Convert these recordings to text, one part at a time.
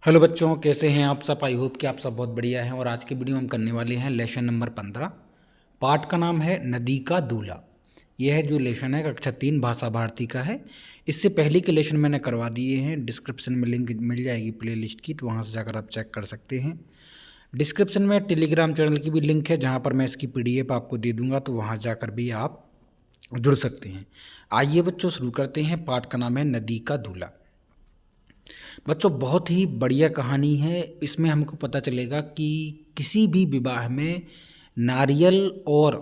Hello बच्चों, कैसे हैं आप सब। आई होप कि आप सब बहुत बढ़िया हैं। और आज की वीडियो हम करने वाले हैं लेसन नंबर 15। पाठ का नाम है नदी का दूल्हा। यह है जो लेसन है कक्षा 3 भाषा भारती का है। इससे पहले के लेसन मैंने करवा दिए हैं। डिस्क्रिप्शन में लिंक मिल जाएगी प्लेलिस्ट की, तो वहाँ से जाकर आप चेक कर सकते हैं। डिस्क्रिप्शन में टेलीग्राम चैनल की भी लिंक है, जहाँ पर मैं इसकी PDF आपको दे दूँगा, तो वहाँ जाकर भी आप जुड़ सकते हैं। आइए बच्चों, शुरू करते हैं। पाठ का नाम है नदी का दूल्हा। बच्चों, बहुत ही बढ़िया कहानी है। इसमें हमको पता चलेगा कि किसी भी विवाह में नारियल और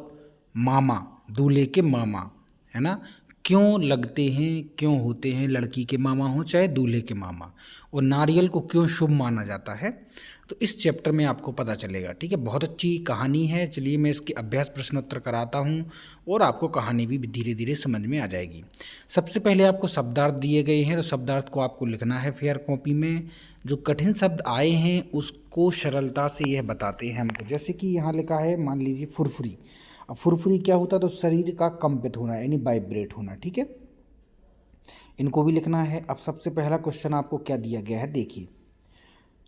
मामा, दूल्हे के मामा, है ना, क्यों लगते हैं, क्यों होते हैं। लड़की के मामा हो चाहे दूल्हे के मामा, और नारियल को क्यों शुभ माना जाता है, तो इस चैप्टर में आपको पता चलेगा। ठीक है, बहुत अच्छी कहानी है। चलिए मैं इसके अभ्यास प्रश्नोत्तर कराता हूँ और आपको कहानी भी धीरे धीरे समझ में आ जाएगी। सबसे पहले आपको शब्दार्थ दिए गए हैं, तो शब्दार्थ को आपको लिखना है फेयर कॉपी में। जो कठिन शब्द आए हैं उसको सरलता से यह बताते हैं हमको। जैसे कि यहाँ लिखा है, मान लीजिए फुरफुरी। अब फुरफुरी क्या होता है, तो शरीर का कंपित होना, यानी वाइब्रेट होना। ठीक है, इनको भी लिखना है। अब सबसे पहला क्वेश्चन आपको क्या दिया गया है, देखिए।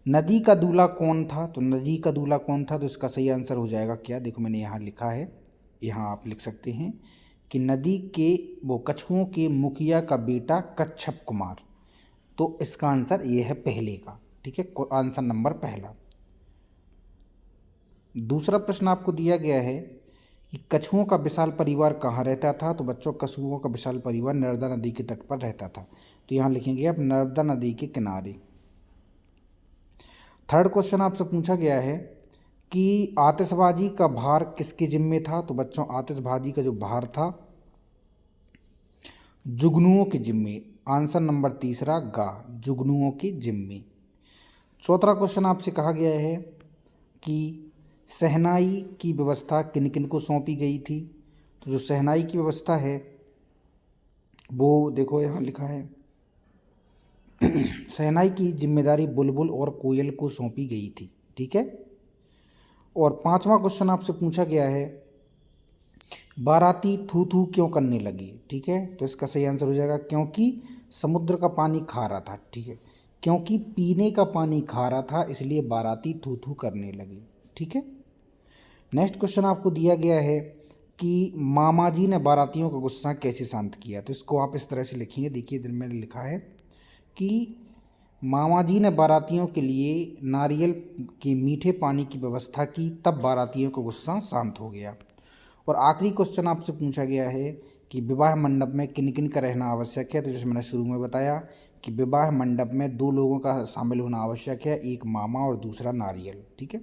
नदी का दूल्हा कौन था, तो नदी का दूल्हा कौन था, तो इसका सही आंसर हो जाएगा क्या, देखो मैंने यहाँ लिखा है, यहाँ आप लिख सकते हैं कि नदी के वो कछुओं के मुखिया का बेटा कच्छप कुमार। तो इसका आंसर ये है पहले का। ठीक है, आंसर नंबर पहला। दूसरा प्रश्न आपको दिया गया है कि कछुओं का विशाल परिवार कहाँ रहता था, तो बच्चों कछुओं का विशाल परिवार नर्मदा नदी के तट पर रहता था। तो यहाँ लिखेंगे आप नर्मदा नदी के किनारे। थर्ड क्वेश्चन आपसे पूछा गया है कि आतिशबाजी का भार किसके जिम्मे था, तो बच्चों आतिशबाजी का जो भार था जुगनुओं के जिम्मे। आंसर नंबर तीसरा गा, जुगनुओं के जिम्मे। चौथा क्वेश्चन आपसे कहा गया है कि शहनाई की व्यवस्था किन किन को सौंपी गई थी, तो जो शहनाई की व्यवस्था है वो देखो यहाँ लिखा है, शहनाई की जिम्मेदारी बुलबुल और कोयल को सौंपी गई थी। ठीक है, और पांचवा क्वेश्चन आपसे पूछा गया है बाराती थू थू क्यों करने लगी। ठीक है, तो इसका सही आंसर हो जाएगा क्योंकि समुद्र का पानी खारा था। ठीक है, क्योंकि पीने का पानी खारा था इसलिए बाराती थू थू करने लगी। ठीक है, नेक्स्ट क्वेश्चन आपको दिया गया है कि मामा जी ने बारातियों का गुस्सा कैसे शांत किया, तो इसको आप इस तरह से लिखेंगे। देखिए इधर मैंने लिखा है कि मामा जी ने बारातियों के लिए नारियल के मीठे पानी की व्यवस्था की, तब बारातियों का गुस्सा शांत हो गया। और आखिरी क्वेश्चन आपसे पूछा गया है कि विवाह मंडप में किन किन का रहना आवश्यक है, तो जैसे मैंने शुरू में बताया कि विवाह मंडप में 2 लोगों का शामिल होना आवश्यक है, एक मामा और दूसरा नारियल। ठीक है,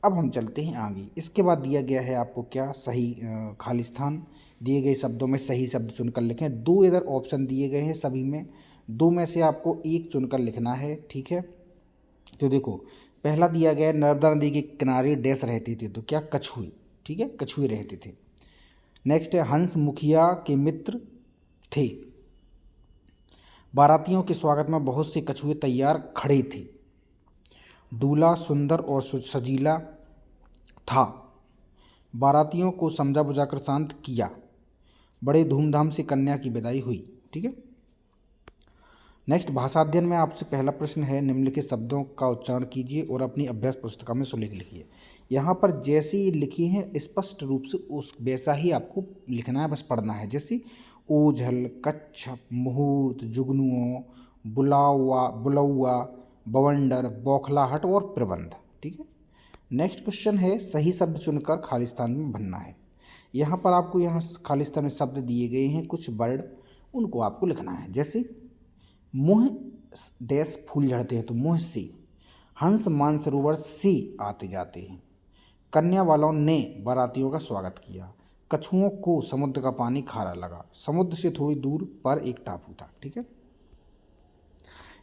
अब हम चलते हैं आगे। इसके बाद दिया गया है आपको क्या, सही खाली स्थान। दिए गए शब्दों में सही शब्द चुनकर लिखें। 2 इधर ऑप्शन दिए गए हैं, सभी में 2 में से आपको एक चुनकर लिखना है। ठीक है, तो देखो पहला दिया गया है नर्मदा नदी के किनारे डैश रहते थे, तो क्या कछुए। ठीक है, कछुए रहते थे। नेक्स्ट है हंस मुखिया के मित्र थे, बारातियों के स्वागत में बहुत से कछुए तैयार खड़े थे, दूल्हा सुंदर और सजीला था, बारातियों को समझा बुझाकर शांत किया, बड़े धूमधाम से कन्या की विदाई हुई। ठीक है, नेक्स्ट भाषा अध्ययन में आपसे पहला प्रश्न है, निम्नलिखित शब्दों का उच्चारण कीजिए और अपनी अभ्यास पुस्तिका में सुलेख लिखिए। यहाँ पर जैसे ये लिखे हैं स्पष्ट रूप से उस वैसा ही आपको लिखना है, बस पढ़ना है। जैसे ओझल, कच्छप, मुहूर्त, जुगनुओं, बुलौआ, बवंडर, बौखलाहट और प्रबंध। ठीक है, नेक्स्ट क्वेश्चन है सही शब्द चुनकर खाली स्थान में भरना है। यहाँ पर आपको यहाँ खाली स्थान में शब्द दिए गए हैं, कुछ वर्ड, उनको आपको लिखना है। जैसे मुँह डैश फूल झड़ते हैं, तो मुँह से, हंस मानसरोवर से आते जाते हैं, कन्या वालों ने बारातियों का स्वागत किया, कछुओं को समुद्र का पानी खारा लगा, समुद्र से थोड़ी दूर पर एक टापू था। ठीक है,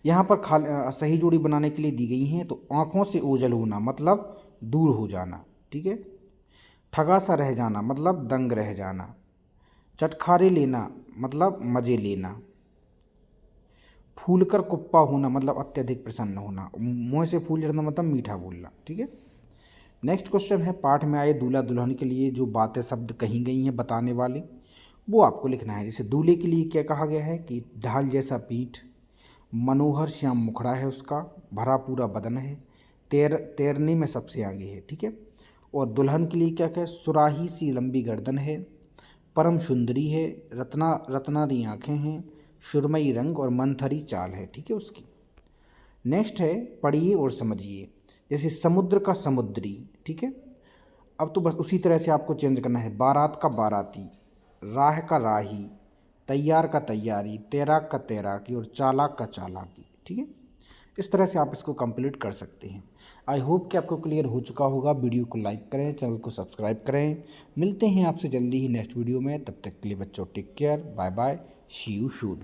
यहाँ पर सही जोड़ी बनाने के लिए दी गई हैं, तो आँखों से ओझल होना मतलब दूर हो जाना। ठीक है, ठगा सा रह जाना मतलब दंग रह जाना, चटखारे लेना मतलब मज़े लेना, फूल कर कुप्पा होना मतलब अत्यधिक प्रसन्न होना, मुँह से फूल झड़ना मतलब मीठा बोलना। ठीक है, नेक्स्ट क्वेश्चन है पाठ में आए दूल्हा दुल्हन के लिए जो बातें शब्द कही गई हैं बताने वाले, वो आपको लिखना है। जैसे दूल्हे के लिए क्या कहा गया है कि ढाल जैसा पीठ, मनोहर श्याम मुखड़ा है उसका, भरा पूरा बदन है, तैरने में सबसे आगे है, ठीक है। और दुल्हन के लिए क्या क्या है, सुराही सी लंबी गर्दन है, परम सुंदरी है, रत्नारी आँखें हैं, सुरमई रंग और मंथरी चाल है, ठीक है उसकी। नेक्स्ट है पढ़िए और समझिए, जैसे समुद्र का समुद्री, ठीक है। अब तो बस उसी तरह से आपको चेंज करना है, बारात का बाराती, राह का राही, तैयार का तैयारी, तैराक का तैराकी और चालाक का चालाकी, ठीक है। इस तरह से आप इसको कंप्लीट कर सकते हैं। आई होप कि आपको क्लियर हो चुका होगा। वीडियो को लाइक करें, चैनल को सब्सक्राइब करें। मिलते हैं आपसे जल्दी ही नेक्स्ट वीडियो में, तब तक के लिए बच्चों take care, bye bye, see you soon.